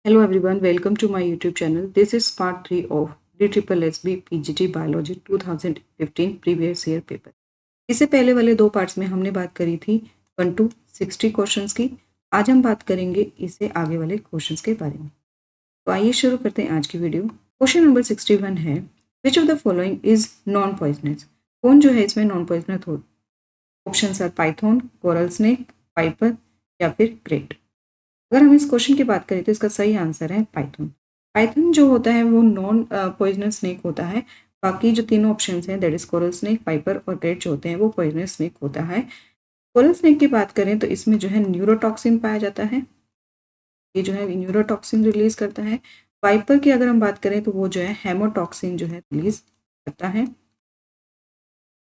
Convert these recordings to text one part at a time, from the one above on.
Hello everyone, welcome to my YouTube channel. This is part 3 of DSSB PGT Biology 2015 previous year paper. इससे पहले वाले दो parts में हमने बात करी थी 1 to 60 क्वेश्चंस की। आज हम बात करेंगे इससे आगे वाले क्वेश्चंस के बारे में। तो आइए शुरू करते हैं आज की वीडियो। क्वेश्चन नंबर 61 है, which of the following is non poisonous? कौन जो है इसमें नॉन पॉइजनस हो? Option are python, coral snake, piper या फिर क्रेट। अगर हम इस क्वेश्चन की बात करें तो इसका सही आंसर है पाइथन। पाइथन जो होता है वो नॉन पॉइजनस स्नेक होता है। बाकी जो तीनों ऑप्शन हैं that is coral snake, Piper और क्रेट जो होते हैं वो पॉइजनस स्नेक होता है। कोरल स्नेक की बात करें तो इसमें जो है न्यूरोटॉक्सिन पाया जाता है, ये जो है न्यूरोटॉक्सिन रिलीज करता है। पाइपर की अगर हम बात करें तो वो जो है हेमोटॉक्सिन जो है रिलीज करता है,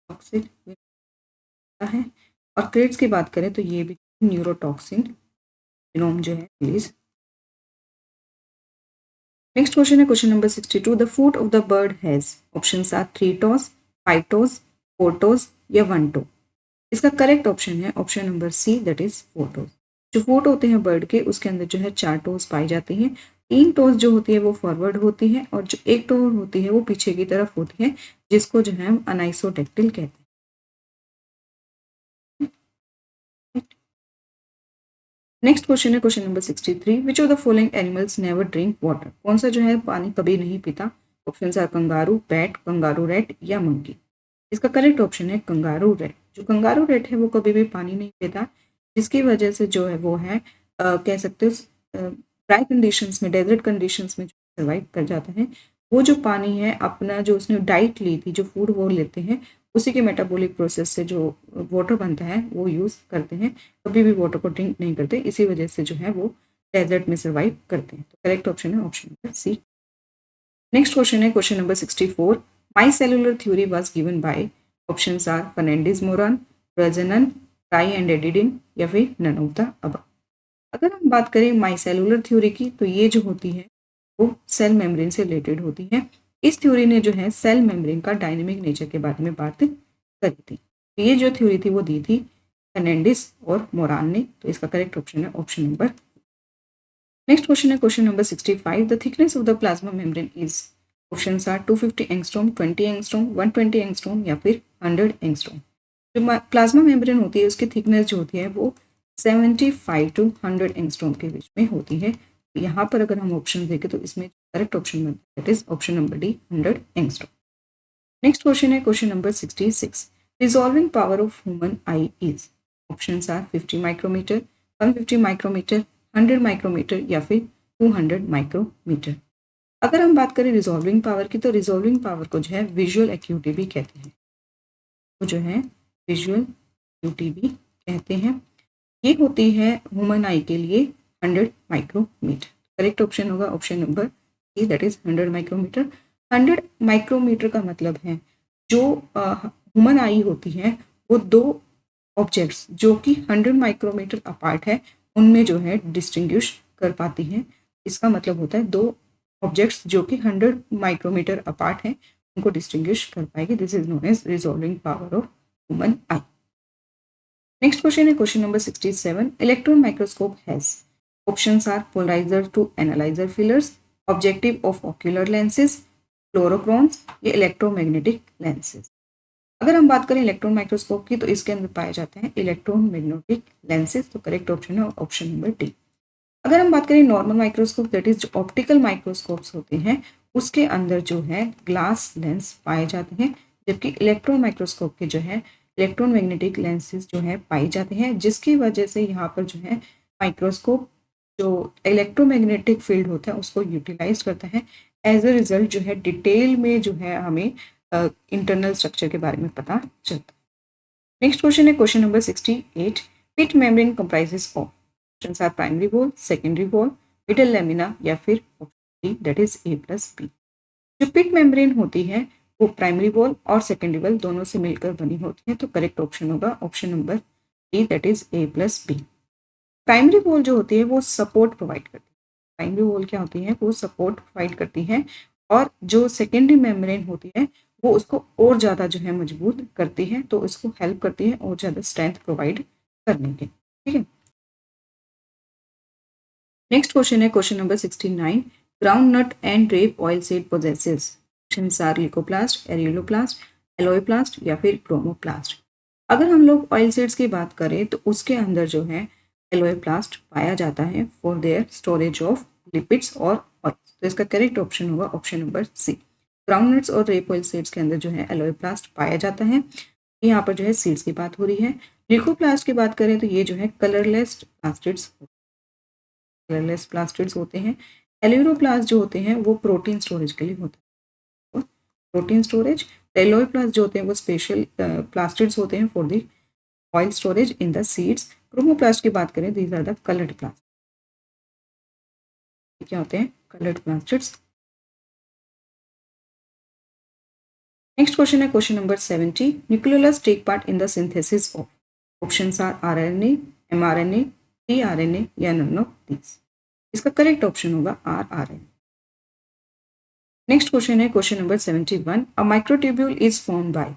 टॉक्सिन करता है। और क्रेट्स की बात करें तो ये भी न्यूरोटॉक्सिन फिनोम जो है रिलीज। नेक्स्ट क्वेश्चन है question number 62, the foot of the bird has options are 3 toes, 5 toes, 4 toes या 1 toe। इसका करेक्ट ऑप्शन है option number C that is 4 toes। जो फुट होते हैं बर्ड के उसके अंदर जो है 4 टोज पाई जाती हैं। 3 टोज जो होती है वो फॉरवर्ड होती है और जो एक टो होती है वो पीछे की तरफ होती है, जिसको जो है हम अनाइसोडेक्टिल कहते हैं। नेक्स्ट क्वेश्चन है question number 63, which of the following animals never drink water? कौन सा जो है पानी कभी नहीं पीता? Option are kangaroo, bat, kangaroo rat या मंकी। इसका करेक्ट ऑप्शन है कंगारू रैट। जो कंगारू रैट है वो कभी भी पानी नहीं पीता, जिसकी वजह से जो है वो है कह सकते हो ड्राई कंडीशंस में, डेजर्ट कंडीशंस में सर्वाइव कर जाता है। वो जो पानी है अपना जो उसने डाइट ली थी, जो फूड वो लेते हैं, उसी के मेटाबॉलिक प्रोसेस से जो वाटर बनता है वो यूज़ करते हैं। कभी भी वाटर को ड्रिंक नहीं करते, इसी वजह से जो है वो डेजर्ट में सर्वाइव करते हैं। तो करेक्ट ऑप्शन है option number C. Next question है question number 64, my cellular theory was given by options are Fernandes Moran, Rajanan, tie and Adidin या फिर नन ऑफ द अबव। अगर हम बात करें माई सेलुलर थ्योरी की तो ये जो होती है वो सेल मेम्ब्रेन से रिलेटेड होती है। इस थ्योरी ने जो है सेल मेम्ब्रेन का डायनेमिक नेचर के बारे में बात करी थी। तो ये जो थ्योरी थी वो दी थी फर्नांडिस और मोरान ने। तो इसका करेक्ट ऑप्शन है ऑप्शन नंबर। नेक्स्ट क्वेश्चन है question number 65, the thickness of the plasma membrane is options are 250 angstrom, 20 angstrom, 120 angstrom या फिर 100 एंगस्ट्रॉम। जो प्लाज्मा मेम्ब्रेन होती है उसकी थिकनेस जो होती है वो 75 to 100 एंगस्ट्रॉम के बीच में होती है। यहाँ पर अगर हम ऑप्शन देखें तो इसमें correct option that is option number D 100 angstrom. Next question है question number 66, resolving power of human eye is options are 50 micrometre, 150 micrometre, 100 micrometre या फिर 200 माइक्रोमीटर। अगर हम बात करें रिजॉल्विंग पावर की तो रिजॉल्विंग पावर को जो है विजुअल एक्यूटी भी कहते हैं, वो जो है विजुअल एक्यूटी भी कहते हैं। ये होती है ह्यूमन आई के लिए 100 माइक्रोमीटर। करेक्ट ऑप्शन होगा option number C that is 100 micrometre. 100 micrometre का मतलब है जो ह्यूमन आई होती है वो दो ऑब्जेक्ट्स जो कि 100 माइक्रोमीटर अपार्ट है उनमें जो है डिस्टिंग्विश कर पाती हैं। इसका मतलब होता है दो ऑब्जेक्ट्स जो कि 100 माइक्रोमीटर अपार्ट हैं उनको डिस्टिंग्विश कर पाएगी। This is known as resolving power of human eye. Next question है question number 67, electron microscope has options are polariser to analyser fillers, objective of ocular lenses, fluorochromes या electromagnetic lenses. अगर हम बात करें इलेक्ट्रॉन माइक्रोस्कोप की तो इसके अंदर पाए जाते हैं इलेक्ट्रॉन मैग्नेटिक लेंसेज। तो करेक्ट ऑप्शन है ऑप्शन नंबर डी। अगर हम बात करें नॉर्मल माइक्रोस्कोप दैट इज जो ऑप्टिकल माइक्रोस्कोप्स होते हैं उसके अंदर जो है ग्लास लेंस पाए जाते हैं, जबकि इलेक्ट्रॉन माइक्रोस्कोप के जो है इलेक्ट्रॉन मैग्नेटिक लेंसेज जो है पाई जाते हैं, जिसकी वजह से यहाँ पर जो है माइक्रोस्कोप जो इलेक्ट्रोमैग्नेटिक फील्ड होता है उसको यूटिलाइज करता है। एज अ रिजल्ट जो है डिटेल में जो है हमें इंटरनल स्ट्रक्चर के बारे में पता चलता है। नेक्स्ट क्वेश्चन है question number 68, pit membrane comprises of options are primary wall, secondary wall, middle lamina या फिर option that is A plus B. जो पिट मेम्ब्रेन होती है वो प्राइमरी वॉल और सेकेंडरी वॉल दोनों से मिलकर बनी होती है। तो करेक्ट ऑप्शन होगा option number D that is A plus B. Primary wall जो होती है वो सपोर्ट प्रोवाइड करती है। प्राइमरी वॉल क्या होती है वो सपोर्ट प्रोवाइड करती है, और जो सेकेंडरी मेम्ब्रेन होती है वो उसको और ज़्यादा जो है मजबूत करती है, तो इसको हेल्प करती है और ज़्यादा स्ट्रेंथ प्रोवाइड करने के। ठीक है। नेक्स्ट क्वेश्चन है question number 69, groundnut and rape oil seed possesses, options are leucoplast, aleuroplast, elaioplast या फिर क्रोमोप्लास्ट। अगर हम लोग ऑयल सीड्स की बात करें तो उसके अंदर जो है एलोईप्लास्ट पाया जाता है for their storage of lipids और ऑयल। तो इसका करेक्ट ऑप्शन होगा option number C. Ground nuts और रेप ऑयल सीड्स के अंदर जो है एलोईप्लास्ट पाया जाता है। यहाँ पर जो है सीड्स की बात हो रही है। ल्यूकोप्लास्ट की बात करें तो ये जो है कलरलेस प्लास्टिड्स होते हैं। एल्यूरोप्लास्ट जो होते हैं वो प्रोटीन स्टोरेज के लिए होते हैं, प्रोटीन स्टोरेज। एलोईप्लास्ट जो होते हैं वो स्पेशल प्लास्टिड्स होते हैं for the oil storage in the seeds. Chromoplast की बात करें these are the coloured plast, क्या होते हैं कलर्ड प्लास्टिड्स। नेक्स्ट क्वेश्चन है question number 70, nucleolus take part in the synthesis of, options are RNA, mRNA, tRNA या none of these. इसका correct option होगा आरआरएनए। नेक्स्ट क्वेश्चन है question number 71, a microtubule is formed by,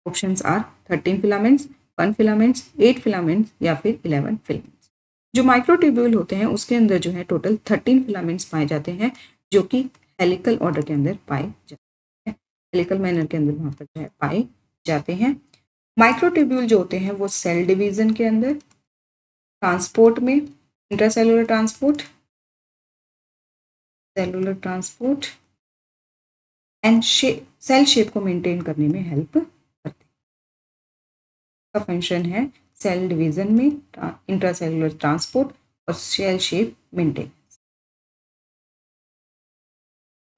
options are 13 filaments, 1 filaments, 8 filaments या फिर 11 filaments. जो microtubule होते हैं उसके अंदर जो है टोटल 13 फिलामेंट्स पाए जाते हैं जो कि हेलिकल ऑर्डर के अंदर पाए जाते हैं, हेलिकल मैनर के अंदर वहां पर जो है पाए जाते हैं। माइक्रोट्यूब्यूल जो होते हैं वो सेल डिवीजन के अंदर, ट्रांसपोर्ट में, intracellular transport, cellular transport and cell shape को मेंटेन करने में हेल्प करते हैं। का फंक्शन है सेल डिवीजन में, इंट्रासेलुलर ट्रांसपोर्ट और cell shape maintain.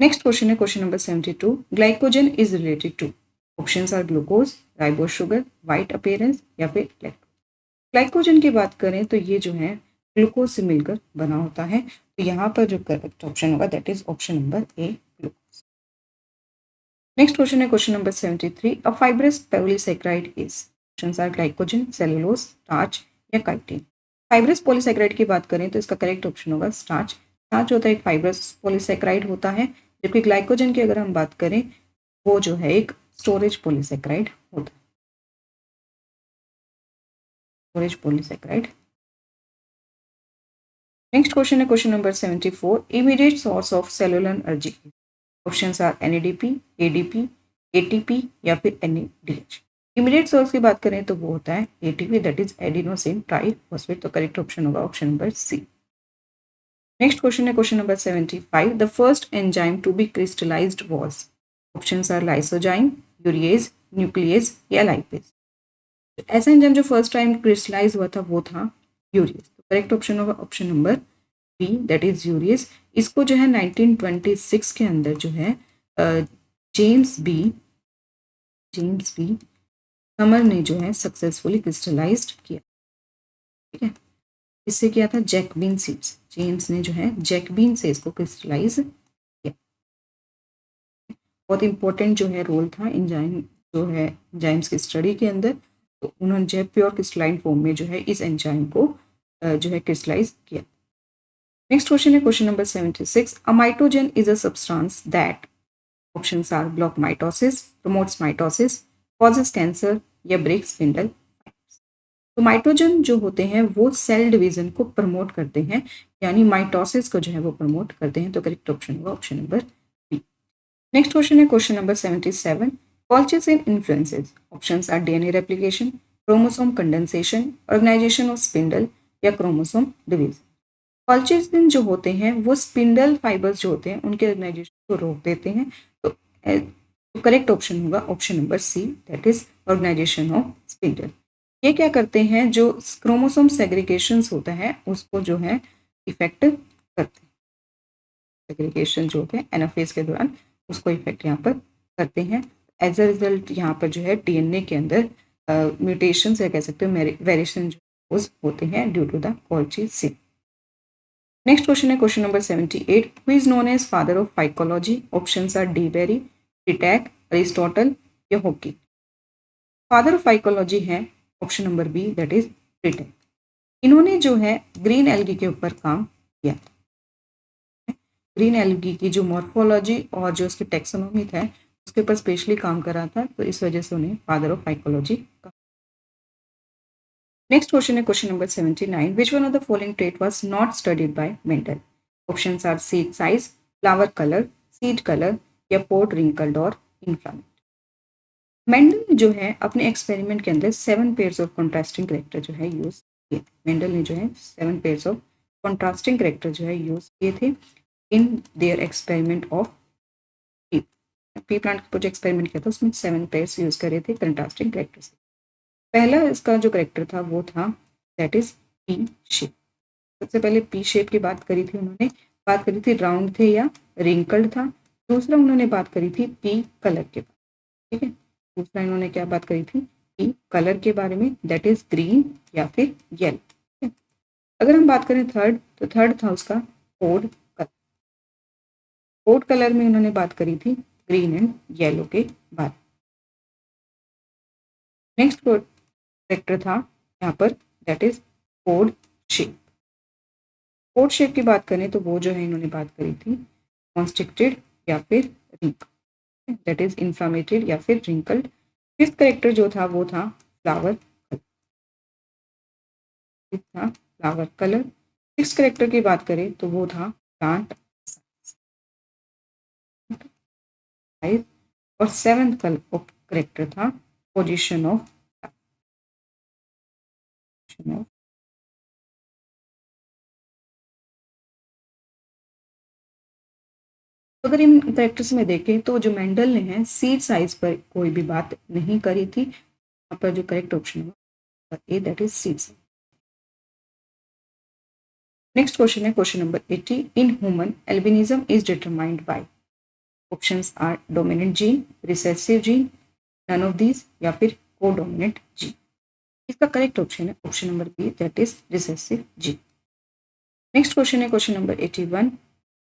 Next question है question number 72, glycogen is related to, options are glucose, ribose sugar, white appearance या फिर लैक्टोज। ग्लाइकोजन की बात करें तो ये जो है ग्लूकोज से मिलकर बना होता है। तो यहाँ पर जो करेक्ट ऑप्शन होगा that is option number A, glucose. Next question है question number 73, a fibrous polysaccharide is, options are glycogen, cellulose, starch या काइटिन। फाइब्रस पॉलीसैकेराइड की बात करें तो इसका करेक्ट ऑप्शन होगा स्टार्च। स्टार्च होता है एक फाइब्रस पॉलीसैकेराइड होता है, जबकि ग्लाइकोजन की अगर हम बात करें वो जो है एक स्टोरेज पॉलीसैकेराइड होता है, स्टोरेज पॉलीसैकेराइड। नेक्स्ट क्वेश्चन है question number 74, immediate source of cellular energy, options are NADP, ADP, ATP या फिर एनएडीएच। इमीडिएट सोर्स की बात करें तो वो होता है ATP that is adenosine triphosphate. तो करेक्ट ऑप्शन होगा option number C. Next question है question number 75, the first enzyme to be crystallised was, options are lysozyme, urease, nuclease या लाइपेज। ऐसा एंजाइम जो फर्स्ट टाइम क्रिस्टलाइज हुआ था वो था यूरिएज। तो करेक्ट ऑप्शन होगा option number B that is urease. इसको जो है 1926 के अंदर जो है जेम्स बी समर ने जो है सक्सेसफुली क्रिस्टलाइज्ड किया, ठीक है। इससे किया था जैकबीन सीड्स, जेम्स ने जो है जैकबीन से इसको क्रिस्टलाइज किया। बहुत इंपॉर्टेंट जो है रोल था एंजाइम जो है एंजाइम्स की स्टडी के अंदर। तो उन्होंने जो है प्योर क्रिस्टलाइन फॉर्म में जो है इस एंजाइम को जो है क्रिस्टलाइज किया। नेक्स्ट क्वेश्चन है question number 76, a mitogen is a substance that, options are block mitosis, promotes mitosis, causes cancer या ब्रेक स्पिंडल। तो माइटोजन जो होते हैं वो सेल डिवीजन को प्रमोट करते हैं, यानी माइटोसिस को जो है वो प्रमोट करते हैं। तो करेक्ट ऑप्शन होगा option number B. Next question है question number 77, colchicine influences, options are DNA replication, chromosome condensation, organisation of spindle या क्रोमोसोम डिवीजन। कॉलचिसिन जो होते हैं वो स्पिंडल फाइबर्स जो होते हैं उनके ऑर्गेनाइजेशन को रोक देते हैं। तो करेक्ट ऑप्शन होगा option number C that is organisation of spindle. ये क्या करते हैं, जो क्रोमोसोम सेग्रीगेशंस होता है उसको जो है इफेक्ट करते हैं, सेग्रीगेशन जो होते हैं एनाफेज के दौरान उसको इफेक्ट यहाँ पर करते हैं। एज अ रिजल्ट यहाँ पर जो है डीएनए के अंदर म्यूटेशन या कह सकते हो वेरिएशन जो होते हैं due to the colchicine. Next question है question number 78, who is known as father of phycology, options are de Bary, Ditak, Aristotle या हॉकी। फादर ऑफ फाइकोलॉजी है option number B that is Ditak. इन्होंने जो है green algae के ऊपर काम किया, ग्रीन एल्गी की जो मॉर्फोलॉजी और जो उसकी टेक्सोनॉमी था उसके ऊपर स्पेशली काम करा था, तो इस वजह से उन्हें फादर ऑफ फाइकोलॉजी कहा। नेक्स्ट क्वेश्चन है question number 79, which one of the following trait was not studied by Mendel? Options are seed size, flower colour, seed colour या पोर्ट रिंकल्ड और इन्फ्लामेट। मेंडल ने जो है अपने एक्सपेरिमेंट के अंदर 7 पेयर्स ऑफ कॉन्ट्रास्टिंग करेक्टर जो है यूज किए थे। मेंडल ने जो है 7 पेयर्स ऑफ कॉन्ट्रास्टिंग करेक्टर जो है यूज किए थे in their experiment of P. P plant का जो एक्सपेरिमेंट किया था उसमें 7 पेयर्स यूज करे थे कंट्रास्टिंग करेक्टर से। पहला इसका जो करेक्टर था वो था दैट इज पी शेप। सबसे पहले पी शेप की बात करी थी उन्होंने, बात करी थी राउंड थे या रिंकल्ड था। दूसरा उन्होंने बात करी थी पी कलर के बारे में, ठीक है। दूसरा इन्होंने क्या बात करी थी, पी कलर के बारे में, दैट इज ग्रीन या फिर येलो। अगर हम बात करें थर्ड, तो थर्ड था उसका पोर्ड कलर। पोर्ड कलर में उन्होंने बात करी थी ग्रीन एंड येलो के बारे में। नेक्स्ट करेक्टर था यहाँ पर that is pod shape. Pod shape की बात करें तो वो जो है इन्होंने बात करी थी कॉन्स्ट्रिक्टेड या फिर रिंकल, दैट इज इन्फ्लामेटेड या फिर रिंकल्ड। फिफ्थ करेक्टर जो था वो था फ्लावर कलर। सिक्स करेक्टर की बात करें तो वो था प्लांट साइज। और सेवेंथ करेक्टर था पोजीशन ऑफ। अगर इन करेक्टर्स में देखें तो जो मेंडल ने है सीड साइज पर कोई भी बात नहीं करी थी। यहाँ पर जो करेक्ट ऑप्शन है A that is seed size. Next question है question number 80, in human albinism is determined by. Options are dominant gene, recessive gene, none of these या फिर कोडोमिनेंट जीन। इसका करेक्ट ऑप्शन है option number B that is recessive gene. Next question है question number 81,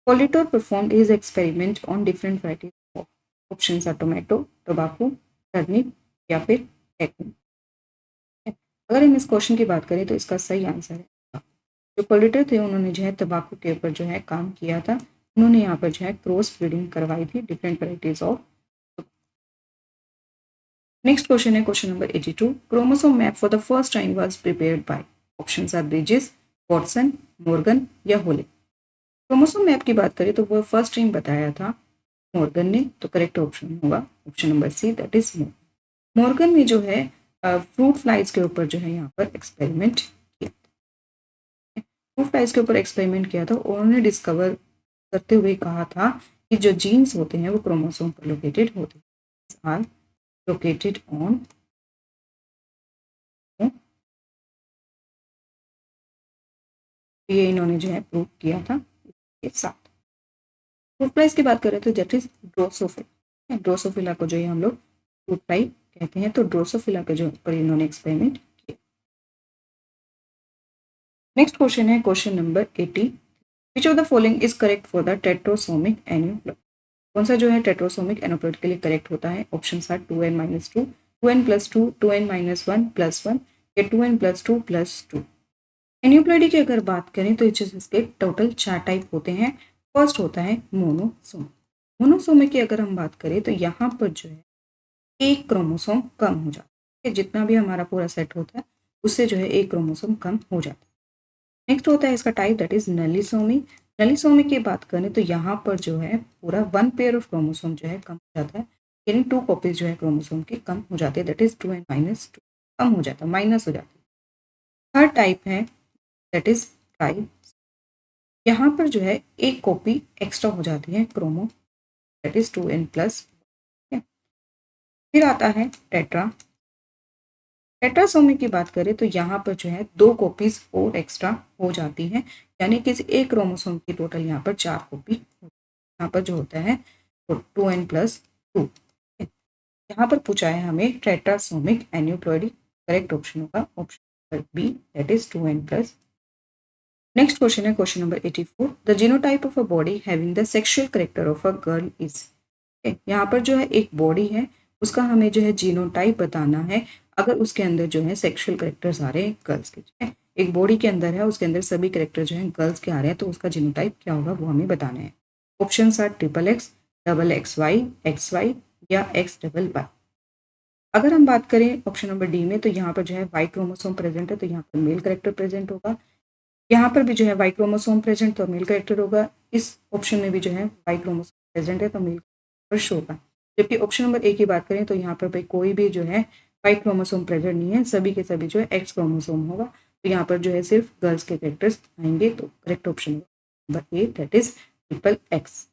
Politor performed his experiment on different varieties of। Options are tomato, tobacco, turnip या फिर agro. अगर हम इस क्वेश्चन की बात करें तो इसका सही आंसर है जो पोलिटर थे उन्होंने जो है तंबाकू के ऊपर जो है काम किया था। उन्होंने यहाँ पर जो है क्रॉस ब्रीडिंग करवाई थी different varieties of. Next question है question number 82, chromosome map for the first time was prepared by. Options are Bridges, Watson, Morgan या होले। क्रोमोसोम मैप की बात करें तो वो फर्स्ट टाइम बताया था मॉर्गन ने, तो करेक्ट ऑप्शन होगा option number C that is Morgan ने जो है फ्रूट फ्लाइज के ऊपर जो है यहाँ पर एक्सपेरिमेंट किया। फ्रूट फ्लाइज के ऊपर एक्सपेरिमेंट किया था और उन्होंने डिस्कवर करते हुए कहा था कि जो जीन्स होते हैं वो क्रोमोसोम पर लोकेटेड होते हैं, आर लोकेटेड ऑन ये इन्होंने जो है प्रूव किया था के साथ। फ्रूट फ्लाइज की बात करें तो दैट इज ड्रोसोफिला। ड्रोसोफिला को जो है हम लोग फ्रूट फ्लाई कहते हैं, तो ड्रोसोफिला के जो पर इन्होंने एक्सपेरिमेंट किया। नेक्स्ट क्वेश्चन है question number 80, which of the following is correct for the tetrasomic aneuploid. कौन सा जो है टेट्रोसोमिक एन्यूप्लॉइड के लिए करेक्ट होता है? Options are 2n-2, 2n+2, 2n-1+1 या 2n+2+2। एन्यूप्लॉइडी की अगर बात करें तो इसके टोटल 4 टाइप होते हैं। फर्स्ट होता है मोनोसोम। मोनोसोमिक की अगर हम बात करें तो यहाँ पर जो है एक क्रोमोसोम कम हो जाता है, जितना भी हमारा पूरा सेट होता है उससे जो है एक क्रोमोसोम कम हो जाता है। नेक्स्ट होता है इसका टाइप दैट इज नलिसोमी। नलिसोमी की बात करें तो यहाँ पर जो है पूरा 1 पेयर ऑफ क्रोमोसोम जो है कम हो जाता है, यानी 2 कॉपीज जो है क्रोमोसोम की कम हो जाती है, दैट इज 2n-2 कम हो जाता है, माइनस हो जाती है। थर्ड टाइप है दैट इज ट्राई। यहाँ पर जो है एक कॉपी एक्स्ट्रा हो जाती है क्रोमो, दैट इज 2n+। फिर आता है टेट्रा। टेट्रासोमी की बात करें तो यहाँ पर जो है 2 कॉपीज और एक्स्ट्रा हो जाती हैं, यानी कि एक क्रोमोसोम की टोटल यहाँ पर 4 कॉपी यहाँ पर जो होता है 2n+2। यहाँ पर पूछा है हमें टेट्रासोमिक एन्यूप्लॉइडी, करेक्ट ऑप्शन होगा option B that is 2n+। Next question है question number 84, the genotype of a body having the sexual character of a girl is. यहाँ पर जो है एक बॉडी है उसका हमें जो है जीनोटाइप बताना है, अगर उसके अंदर जो है सेक्सुअल कैरेक्टर्स आ रहे हैं गर्ल्स के, एक बॉडी के अंदर है उसके अंदर सभी कैरेक्टर जो है गर्ल्स के आ रहे हैं, तो उसका जीनोटाइप क्या होगा वो हमें बताना है। Options are XXX, XXY, XY या XXY। अगर हम बात करें ऑप्शन नंबर डी में, तो यहाँ पर जो है वाई क्रोमोसोम प्रेजेंट है, तो यहाँ पर मेल कैरेक्टर प्रेजेंट होगा। यहाँ पर भी जो है वाई क्रोमोसोम प्रेजेंट, तो मेल कैरेक्टर होगा। इस ऑप्शन में भी जो है वाई क्रोमोसोम प्रेजेंट है, तो मेल कैरेक्टर शो होगा। जबकि ऑप्शन नंबर ए की बात करें तो यहाँ पर भाई कोई भी जो है वाई क्रोमोसोम प्रेजेंट नहीं है, सभी के सभी जो है एक्स क्रोमोसोम होगा। तो यहाँ पर जो है सिर्फ गर्ल्स के कैरेक्टर्स आएंगे, तो correct option number A, that is triple X.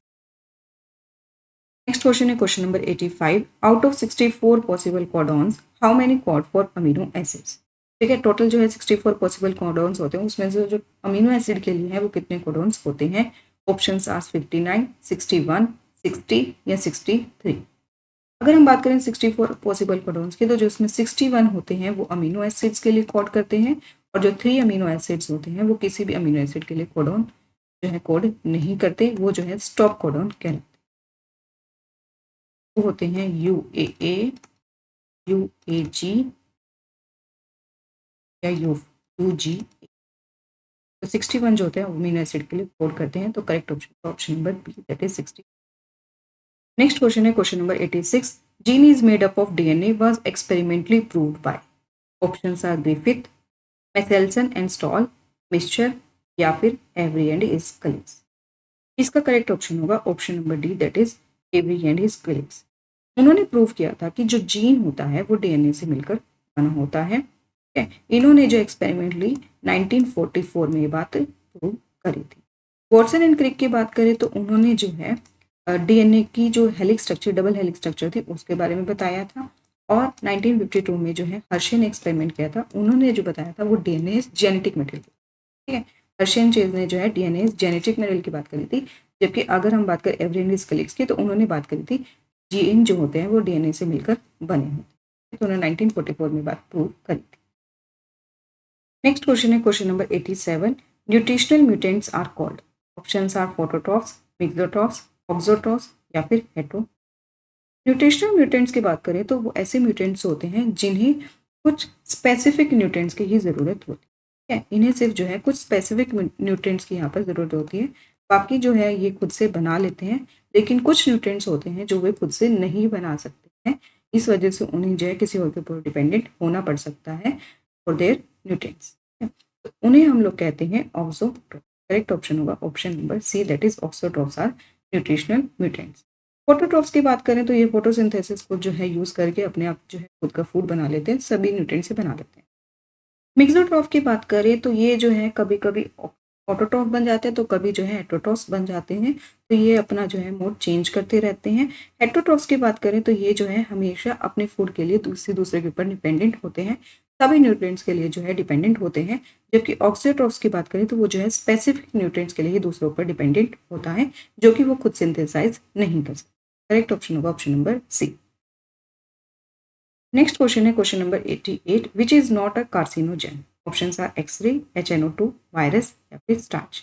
Next question है question number 85। Out of 64 possible codons, how many code for amino acids. ठीक है, टोटल जो है 64 पॉसिबल कोडॉन्स होते हैं, उसमें से जो अमीनो एसिड के लिए है वो कितने कोडॉन्स होते हैं। ऑप्शंस आर 59, 61, 60 या 63। अगर हम बात करें 64 पॉसिबल कोडॉन्स की, तो जो इसमें 61 होते हैं वो अमीनो एसिड्स के लिए कोड करते हैं, और जो 3 अमीनो एसिड्स होते हैं वो किसी भी अमीनो एसिड के लिए कोडॉन जो है कोड नहीं करते, वो जो है स्टॉप कोडॉन कहलाते हैं। वो होते हैं UAA, UAG या UG। तो 61 जो होते हैं अमीनो एसिड के लिए कोड करते हैं, तो correct option number B, that is 60। Next question है question number 86। Gene is made up of DNA was experimentally proved by. Options are Griffith, Meselson and Stahl, mixture या फिर एवरी एंड हिज कलीग्स। इसका correct option होगा option number D, that is Avery and his colleagues. उन्होंने prove किया था कि जो gene होता है वो DNA से मिलकर बना होता है। इन्होंने जो एक्सपेरिमेंट ली 1944 में ये बात प्रूव करी थी। वॉटसन एंड क्रिक की बात करें तो उन्होंने जो है DNA की जो helix structure, double helix structure थी, उसके बारे में बताया था। और 1952 में जो है हर्शे ने एक्सपेरिमेंट किया था, उन्होंने जो बताया था वो DNA जेनेटिक मटेरियल। ठीक है, हर्शे चेज ने जो है DNA जेनेटिक मटेरियल की बात करी थी। जबकि अगर हम बात करें एवरी एंड हिज कलीग्स की, तो उन्होंने बात करी थी जीन जो होते हैं वो DNA से मिलकर बने होते हैं, तो उन्होंने 1944 में बात प्रूव करी थी। नेक्स्ट क्वेश्चन है question number 87। Nutritional mutants are called. Options are phototrophs, mixotrophs, auxotrophs या फिर हेटरो। न्यूट्रिशनल म्यूटेंट्स की बात करें तो वो ऐसे म्यूटेंट्स होते हैं जिन्हें कुछ स्पेसिफिक न्यूट्रिएंट्स की ही ज़रूरत होती है। इन्हें सिर्फ जो है कुछ स्पेसिफिक न्यूट्रिएंट्स की यहाँ पर ज़रूरत होती है, बाकी जो है ये खुद से बना लेते हैं। लेकिन कुछ न्यूट्रिएंट्स होते हैं जो वे खुद से नहीं बना सकते हैं, इस वजह से उन्हें जो है किसी और के ऊपर डिपेंडेंट होना पड़ सकता है फॉर देयर न्यूट्रिएंट्स। तो उन्हें हम लोग कहते हैं ऑक्सोट्रॉफ। करेक्ट ऑप्शन होगा option number C, that is auxotrophs are nutritional mutants. Phototrophs की बात करें तो ये फोटोसिंथेसिस को जो है यूज करके अपने आप जो है खुद का फूड बना लेते हैं, सभी न्यूट्रिएंट से बना लेते हैं। मिक्सोट्रॉफ की बात करें तो ये जो है कभी कभी ऑटोट्रॉफ बन जाते हैं, तो कभी जो है हेटरोट्रॉफ्स बन जाते हैं, तो ये अपना जो है मोड चेंज करते रहते हैं। हेटरोट्रॉफ्स की बात करें तो ये जो है हमेशा अपने फूड के लिए दूसरे के ऊपर डिपेंडेंट होते हैं, सभी न्यूट्रिएंट्स के लिए जो है डिपेंडेंट होते हैं। जबकि ऑक्सीट्रॉफ्स की बात करें तो वो जो है स्पेसिफिक न्यूट्रिएंट्स के लिए ही दूसरों पर डिपेंडेंट होता है, जो कि वो खुद सिंथेसाइज नहीं कर सकता। करेक्ट ऑप्शन होगा option number C. Next question है question number 88। Which is not a carcinogen. Options are X-ray, HNO2, virus या फिर स्टार्च।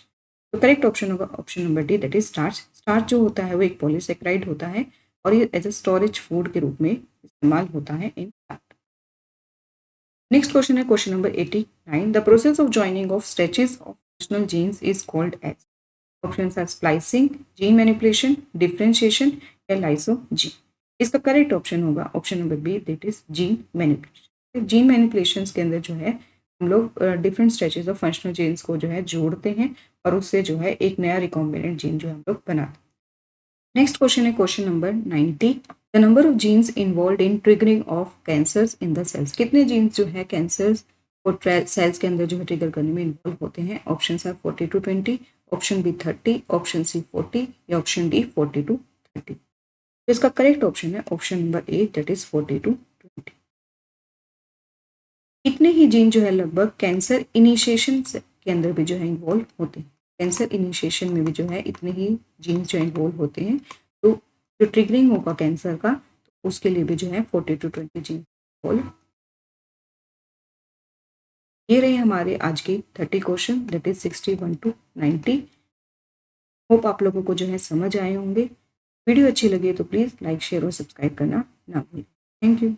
तो करेक्ट ऑप्शन होगा option number D, that is starch. Starch जो होता है वो एक पॉलीसेकेराइड होता है और ये एज ए स्टोरेज फूड के रूप में इस्तेमाल होता है इन फैट। नेक्स्ट क्वेश्चन है question number 89। The process of joining of stretches of functional genes is called as. Options are splicing, gene manipulation, differentiation या लाइसोजीन। इसका करेक्ट ऑप्शन होगा option number B, that is gene manipulation. Gene manipulation के अंदर जो है हम लोग different stretches of functional genes को जो है जोड़ते हैं और उससे जो है एक नया रिकॉम्बिनेंट जीन जो हम लोग बनाते हैं। नेक्स्ट क्वेश्चन है question number 90। The number of genes involve in triggering of cancers in the cells. कितने जीन्स जो है कैंसर्स और सेल्स के अंदर जो है ट्रिगर करने में इन्वॉल्व होते हैं। Option are 40 to 20, option B 30, option C 40 या ऑप्शन डी 40 to 30। तो इसका करेक्ट ऑप्शन है option number A, that is 40 to 20। इतने ही जीन जो है लगभग कैंसर इनिशिएशन के अंदर भी जो है इन्वॉल्व होते हैं। कैंसर इनिशिएशन में भी जो है इतने ही जीन्स जो इन्वॉल्व होते हैं, तो जो ट्रिगरिंग होगा कैंसर का तो उसके लिए भी जो है 40 to 20 जीन इन्वॉल्व। ये रहे हमारे आज के 30 question, that is 61 to 90। Hope आप लोगों को जो है समझ आए होंगे। वीडियो अच्छी लगी तो प्लीज़ लाइक, शेयर और सब्सक्राइब करना ना भूलें। Thank you.